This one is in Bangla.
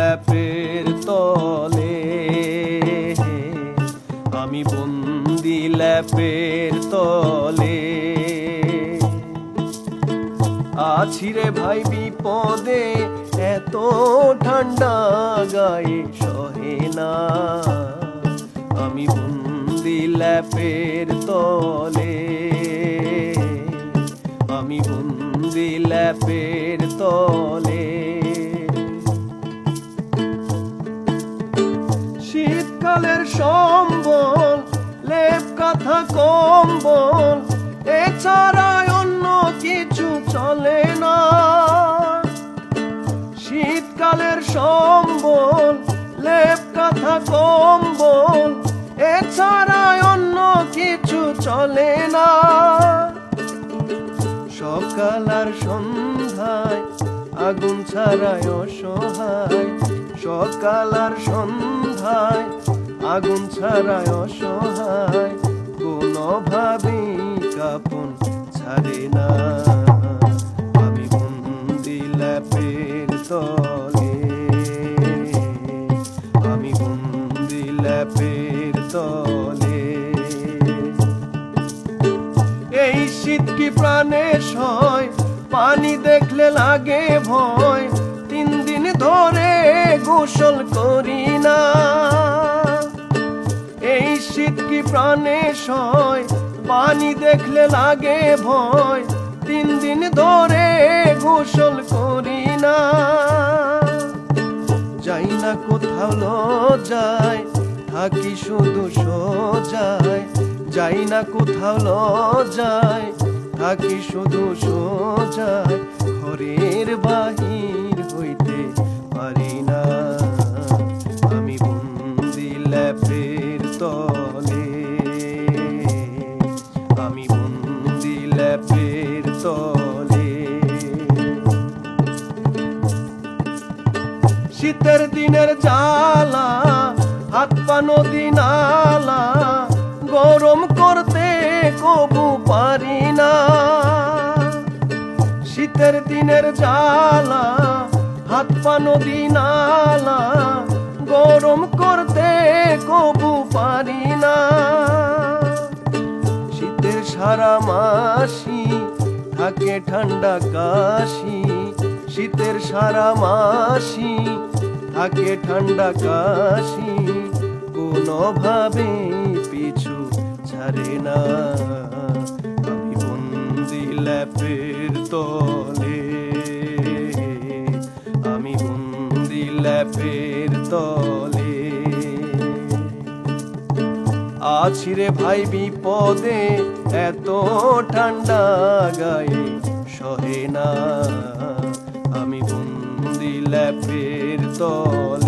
ল্যাপের তলে, আমি বন্দি ল্যাপের তলে। আছি রে ভাই বিপদে, এত ঠান্ডা গায়ে সহে না, আমি বন্দি ল্যাপের তলে, আমি বন্দি ল্যাপের তলে। শীতকালের সম্বল, লেপ কাঁথা কম্বল, এছাড়া অন্য কিছু চলে না। শীতকালের সম্বল, লেপ কাঁথা কম্বল, এছাড়া অন্য কিছু চলে না। সকাল আর সন্ধ্যায় আগুন ছাড়ায় অসহায়, সকাল আর সন্ধ্যায় আগুন ছাড়ায় অসহায়, কোনোভাবেই কাপন ছাড়ে না, আমি বন্দি ল্যাপের তলে, আমি বন্দি ল্যাপের তলে। এই শীত কি প্রাণে সয়, পানি দেখলে লাগে ভয়, 3 দিন ধরে গোসল করি না। এই শীত কি প্রাণে সয়, পানি দেখলে লাগে ভয়, 3 দিন ধরে গোসল করি না। যাই না কোথাও লজ্জায়, থাকি শুধু সোজায়, যাই না কোথাও লজ্জায়, থাকি শুধু সোজায়, ঘরের বাহির হইতে পারি না, আমি বন্দি ল্যাপের তলে, আমি বন্দি ল্যাপের তলে। শীতের দিনের জ্বালা, হাত পা নদী নালা, গরম করতে কবু পারি না। শীতের দিনের জ্বালা, হাত পা নদী নালা, গরম করতে কবু পারি না। শীতের সারা মাসি থাকে ঠান্ডা কাশি, শীতের সারা মাসি থাকে ঠান্ডা কাশি, কোনোভাবে পিছু ছাড়ে না, আমি বন্দি ল্যাপের তলে, আমি বন্দি ল্যাপের তলে। আছি রে ভাই বিপদে, এত ঠান্ডা গায়ে সহে না, আমি বন্দি ল্যাপের তলে।